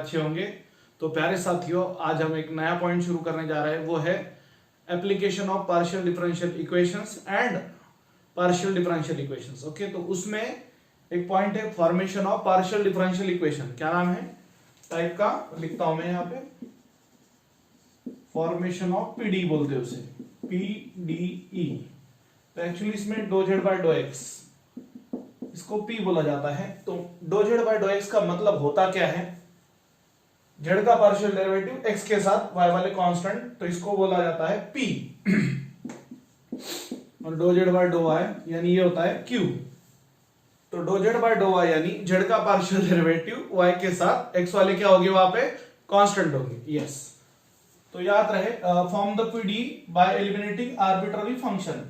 अच्छे होंगे। तो प्यारे साथियों, आज हम एक नया पॉइंट शुरू करने जा रहे हैं, वो है application of partial differential equations and partial differential equations. Okay, तो उसमें एक पॉइंट है formation of partial differential equation. क्या नाम है टाइप का, लिखता हूं मैं यहाँ पे, फॉर्मेशन ऑफ पीडी बोलते हैं उसे, पीडीई। तो एक्चुअली इसमें डो जेड बाय डो एक्स, इसको पी बोला जाता है। तो डो जेड बाय डो एक्स का मतलब होता क्या है, जेड का पार्शियल डेरिवेटिव एक्स के साथ वाई वाले कांस्टेंट, तो इसको बोला जाता है पी। और डो जेड बाय डो वाई यानी ये होता है क्यू। तो डो जेड बाय डो वाई यानी जेड का पार्शियल डेरिवेटिव वाई के साथ एक्स वाले क्या होंगे, वहां पे कांस्टेंट होंगे। यस, तो याद रहे, form the PD by eliminating arbitrary function.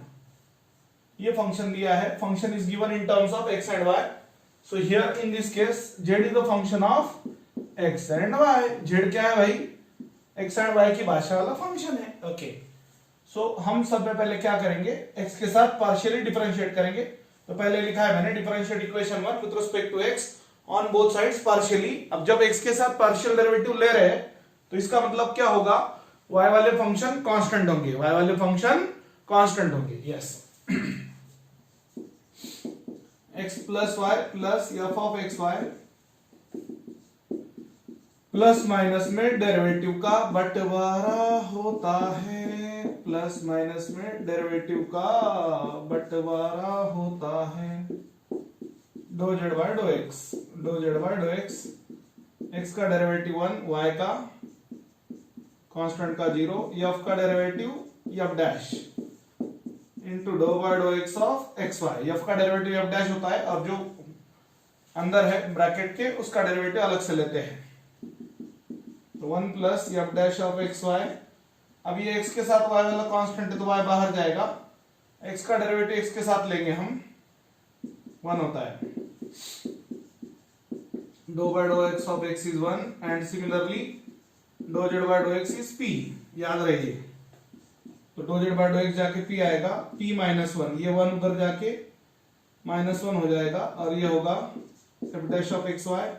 ये फंक्शन दिया है, function is given in terms of X and Y. So here in this case Z is the function of X and Y. Z क्या है भाई, x and Y की भाषा वाला function है। ओके, सो हम सब में पहले क्या करेंगे, एक्स के साथ पार्शियली डिफरेंशिएट करेंगे। तो पहले लिखा है मैंने differentiate equation 1 with respect to X on both sides partially. अब जब एक्स के साथ पार्शियल डेरिवेटिव ले रहे हैं तो इसका मतलब क्या होगा, वाई वाले फंक्शन कांस्टेंट होंगे, वाई वाले फंक्शन कांस्टेंट होंगे। Yes, X plus Y plus F of X Y plus minus में डेरिवेटिव का बंटवारा होता है, प्लस माइनस में डेरिवेटिव का बंटवारा होता है। डो जेड बाय डो एक्स, डो Z by dough X, X का डेरिवेटिव 1, वाई का कांस्टेंट का 0, एफ का डेरिवेटिव एफ डैश इनटू डो by dough X of X Y. F का डेरिवेटिव एफ डैश होता है और जो अंदर है ब्रैकेट के उसका डेरिवेटिव अलग से लेते हैं। तो 1 plus F dash of X Y. अब ये एक्स के साथ वाई वाला कांस्टेंट है तो वाई बाहर जाएगा, एक्स का डेरिवेटिव एक्स के साथ लेंगे हम, 1 होता है। डो by dough X of X is 1 and similarly डो Z by dough X is P. याद रहिए, तो डो जेड बाय डो एक्स जाके पी आएगा, पी माइनस 1, ये 1 उधर जाके -1 हो जाएगा और ये होगा F dash of X Y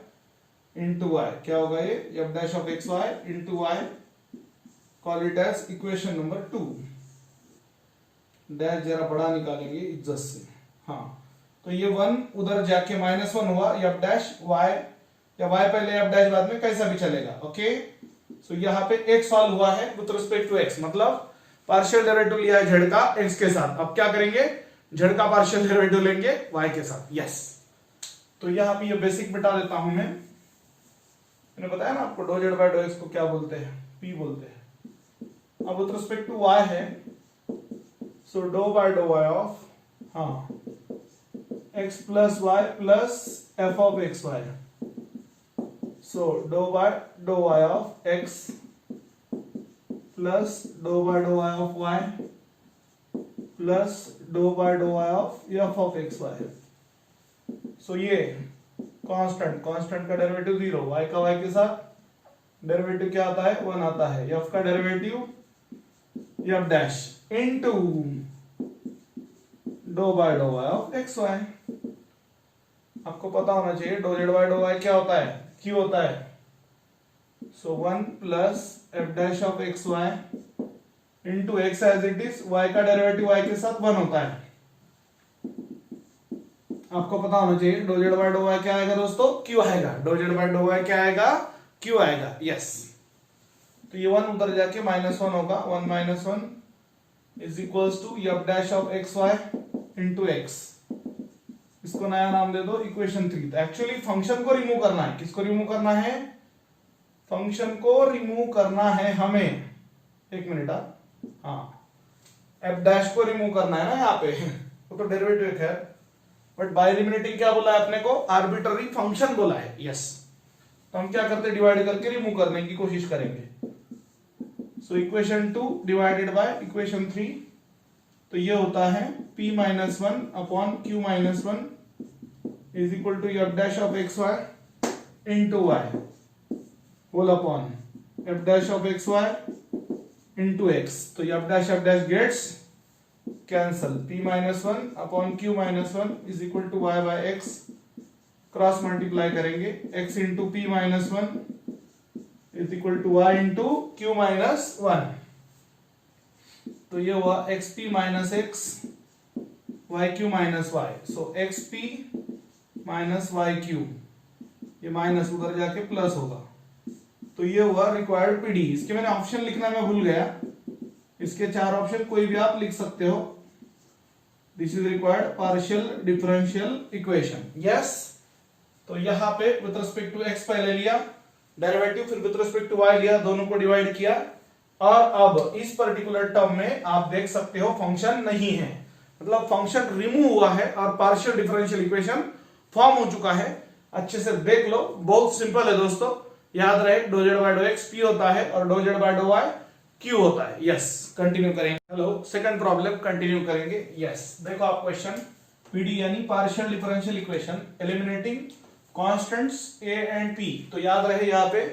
into Y. क्या होगा ये, F dash of X Y into Y, call it as equation number 2। Dash जरा बड़ा निकालेंगे इज्जत से। हाँ, तो ये 1 उधर जाके -1 हुआ, एफ डैश वाई या वाई पहले एफ डैश बाद में, कैसा भी चलेगा। ओके, सो यहाँ पे एक सॉल्व हुआ है विद रिस्पेक्ट टू एक्स, मतलब पार्शियल डेरिवेटिव लिया है जेड का एक्स के साथ। अब क्या करेंगे, जेड का पार्शियल डेरिवेटिव लेंगे वाई के साथ। यस, तो यहां पे ये बेसिक बिठा देता हूं मैंने बताया ना आपको, डो जेड बाय डो एक्स को क्या बोलते हैं, पी बोलते हैं। अब विद रिस्पेक्ट टू वाई है, so do by dough Y of, हाँ, X plus Y plus F of X Y. So do by dough Y of X plus do by dough Y of Y plus do by dough Y of F of X Y. So ये constant, constant का derivative 0, Y का Y के साथ derivative क्या आता है, 1 आता है, एफ का डेरिवेटिव एफ डैश इनटू डो by dough Y of X Y. आपको पता होना चाहिए डो जेड बाय डो वाई क्या होता है, क्यू होता है। So 1 plus F dash of X Y into X as it is, Y का डेरिवेटिव वाई के साथ 1 होता है। आपको पता होना चाहिए डो जेड बाय डो वाई क्या आएगा दोस्तों, क्यू आएगा। डो जेड बाय डो वाई क्या आएगा, क्यू आएगा। यस, तो ये 1 उधर जाके -1 होगा, 1 - 1 is equals to F dash of X Y into X. इसको नया नाम दे दो इक्वेशन 3। तो एक्चुअली फंक्शन को रिमूव करना है, किसको रिमूव करना है, फंक्शन को रिमूव करना है हमें। एक मिनट, हाँ, एफ डैश को रिमूव करना है ना यहाँ पे, वो तो डेरिवेटिव है, बट बाय एलिमिनेटिंग क्या बोला है अपने को, आर्बिट्ररी फंक्शन बोला है। यस, तो हम क्या करते हैं, डिवाइड करके रिमूव करने की कोशिश करेंगे। So equation 2 divided by equation 3, तो ये होता है p - 1 upon q - 1 is equal to F dash of X Y into Y whole upon F dash of X Y into X. तो F dash gets cancel, p - 1 upon q - 1 is equal to y by x, cross multiply करेंगे, x into p - 1 is equal to Y into Q minus one. तो ये हुआ X P minus X Y Q minus Y. So X P minus Y Q, ये minus उधर जाके plus होगा। तो ये हुआ रिक्वायर्ड पीडी। इसके मैंने ऑप्शन लिखना मैं भूल गया, इसके 4 ऑप्शन कोई भी आप लिख सकते हो। This is required partial differential equation. Yes, तो यहां पे विद रिस्पेक्ट टू एक्स पहले लिया डेरिवेटिव, फिर विद रिस्पेक्ट टू वाई लिया, दोनों को डिवाइड किया, और अब इस पर्टिकुलर टर्म में आप देख सकते हो फंक्शन नहीं है, मतलब फंक्शन रिमूव हुआ है और पार्शियल डिफरेंशियल इक्वेशन फॉर्म हो चुका है। अच्छे से देख लो, बहुत सिंपल है दोस्तों, याद रहे डो Z by dough X P होता है और डो Z by dough Y Q होता है। यस, कंटिन्यू करेंगे। हेलो, सेकंड प्रॉब्लम कंटिन्यू करेंगे। यस, देखो आप क्वेश्चन पीडी यानी partial differential equation eliminating constants A and P. तो याद रहे यहाँ पे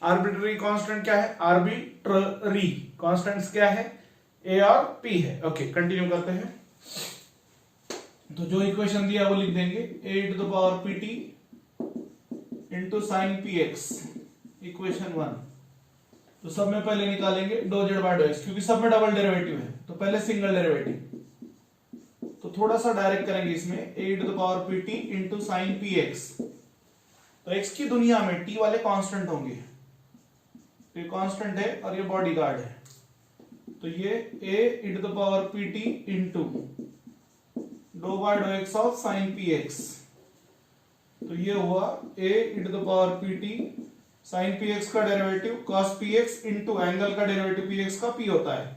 आर्बिट्ररी कांस्टेंट क्या है, आर्बिट्ररी कांस्टेंट्स क्या है, ए और पी है। ओके, कंटिन्यू करते हैं। तो जो इक्वेशन दिया वो लिख देंगे, A to the power P T into sine P X, equation 1। तो सब में पहले निकालेंगे do Z by dough X, क्योंकि सब में डबल डेरिवेटिव है, तो पहले सिंगल डेरिवेटिव। तो थोड़ा सा डायरेक्ट करेंगे इसमें, A to the power P T into sine P X. तो एक्स की दुनिया में टी वाले कांस्टेंट होंगे, ये कांस्टेंट है और ये बॉडी गार्ड है। तो ये A to the power P T into do by dough X of sine P X. तो ये हुआ A to the power P T sine P X का derivative cos P X into angle का derivative P X का P होता है।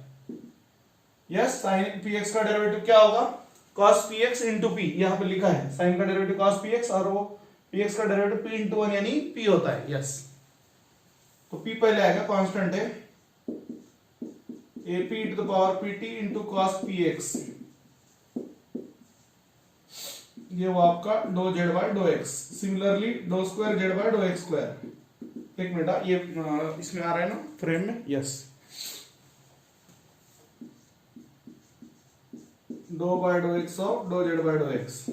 Yes, sine P X का derivative क्या होगा, cos P X into P, यहां पे लिखा है साइन का डेरिवेटिव कॉस पी एक्स और वो पी एक्स का डेरिवेटिव पी इंटू 1 यानी पी होता है। यस, तो पी पहले आएगा, कांस्टेंट है A P to the power P T into cos P X. ये वो आपका डो Z by dough X. Similarly डो square Z by dough X square. एक मिनट, ये इसमें आ रहा है ना फ्रेम में। यस, डो by dough X of dough Z by dough X,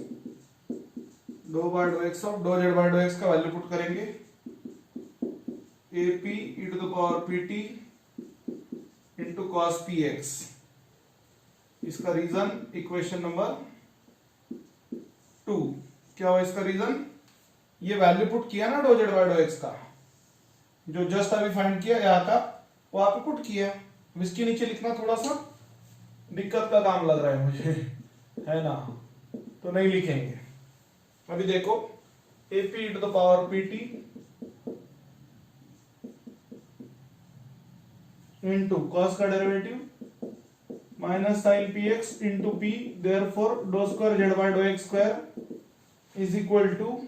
डो by dough X of dough Z by dough X का वैल्यू पुट करेंगे, A P E to the power P T into cos P x. इसका reason equation number 2। क्या हुआ इसका reason, ये value put किया ना dough Z by dough X का, जो जस्ट अभी फाइंड किया यहाँ का, वो आप पुट किया। इसके नीचे लिखना थोड़ा सा दिक्कत का काम लग रहा है मुझे, है ना, तो नहीं लिखेंगे। अभी देखो, A P to the power P T into cos का derivative minus sine P X into P, therefore do square Z by dough X square is equal to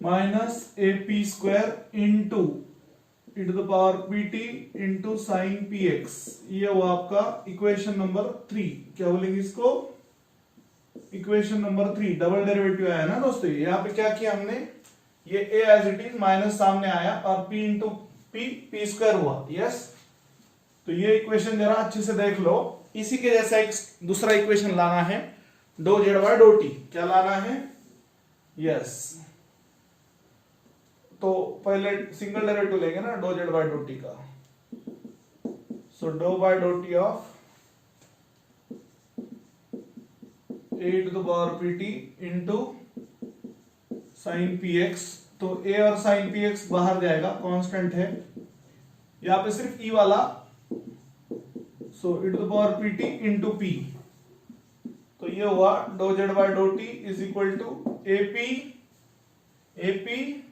minus A P square into E to the power P T into sine P X. ये हुआ आपका equation number 3। क्या बोलेंगे इसको, equation number 3। Double derivative आया ना दोस्तों, यहाँ पे क्या किया हमने, ये ए एज इट इज माइनस सामने आया और P into P, P square हुआ। यस, तो ये इक्वेशन जरा अच्छे से देख लो। इसी के जैसा एक दूसरा इक्वेशन लाना है, डो जेड बाय डो टी। क्या लाना है, यस, तो पहले सिंगल डेरिवेटिव लेंगे ना dough Z by dough T का। So do by dough T of A to the power P T into sine P X. तो ए और साइन पी एक्स बाहर जाएगा, कांस्टेंट है, यहां पे सिर्फ ई वाला। So E to the power P T into P. तो ये हुआ do Z by dough T is equal to A P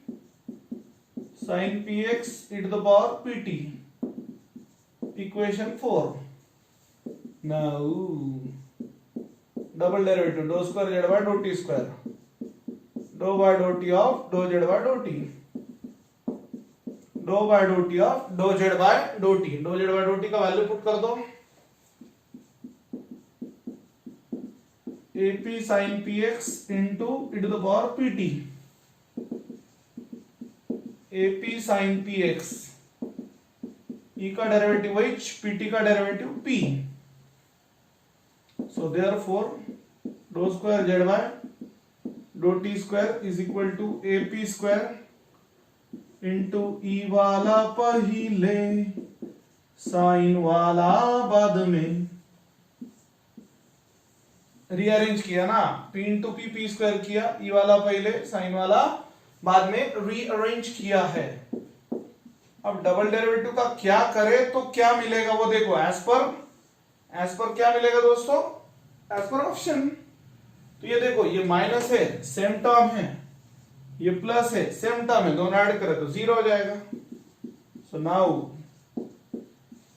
sine P X E to the power P T, equation 4। Now double derivative do square Z by dough T square, do by dough T of dough Z by dough T, do by dough T of dough Z by dough T. Do Z by dough T का value put कर दो, A P sine P X into E to the power P T, A P sine P X, E का derivative H, P T का derivative P. So therefore do square Z by dough T square is equal to A P square into E वाला पहले sign वाला बाद में। Rearrange किया ना, p into P square किया, ई वाला पहले साइन वाला बाद में रीअरेंज किया है। अब डबल डेरिवेटिव का क्या करे तो क्या मिलेगा वो देखो, एज पर क्या मिलेगा दोस्तों, एज पर ऑप्शन। तो ये देखो, ये माइनस है सेम टर्म है, ये प्लस है सेम टर्म है, दोनों ऐड करें तो 0 हो जाएगा। सो नाउ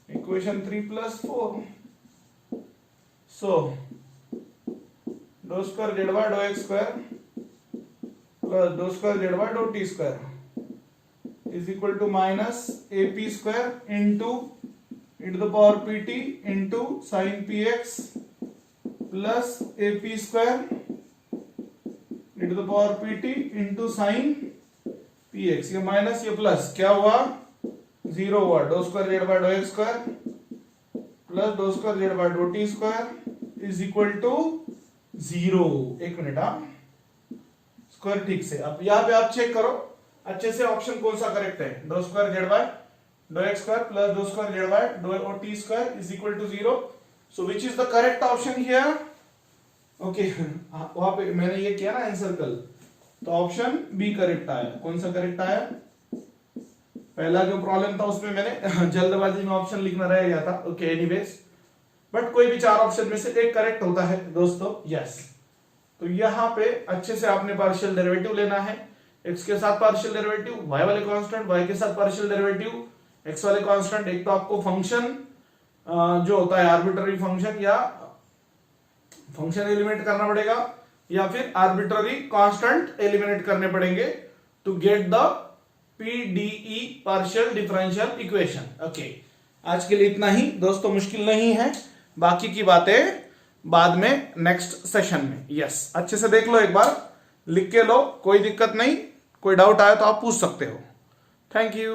इक्वेशन 3 + 4, सो डो square Z by dough X square plus डो square Z by dough T square is equal to minus A P square into e to the power pt into sine P X plus A P square e to the power pt into sine P X. ये minus ये plus क्या हुआ, 0 हुआ। डो square Z by dough X square plus डो square Z by dough T square is equal to 0। एक minute, square ठीक से। अब यहां पे आप चेक करो अच्छे से ऑप्शन कौन सा करेक्ट है। डो square Z by dough X square plus डो square Z by dough T square is equal to 0। So which is the correct option here? Okay, वहां पे मैंने ये किया ना एनसर्कल, तो ऑप्शन बी करेक्ट आया। कौन सा करेक्ट आया? पहला जो प्रॉब्लम था उसमें मैंने जल्दबाजी में ऑप्शन लिखना रह गया था। ओके, एनीवेज, बट कोई भी 4 ऑप्शन में से एक करेक्ट होता है दोस्तों। यस, तो यहां पे अच्छे से आपने पार्शियल डेरिवेटिव लेना है। x के साथ पार्शियल डेरिवेटिव, y वाले कांस्टेंट, y के साथ पार्शियल डेरिवेटिव, x वाले कांस्टेंट। एक तो आपको फंक्शन जो होता है आर्बिट्ररी फंक्शन या फंक्शन एलिमिनेट करना पड़ेगा, या फिर आर्बिट्ररी कांस्टेंट एलिमिनेट करने पड़ेंगे to get the PDE partial differential equation. Okay, आज के लिए इतना ही दोस्तों, मुश्किल नहीं है, बाकी की बातें बाद में नेक्स्ट सेशन में। यस, अच्छे से देख लो, एक बार लिख के लो, कोई दिक्कत नहीं। कोई डाउट आया तो आप पूछ सकते हो। Thank you.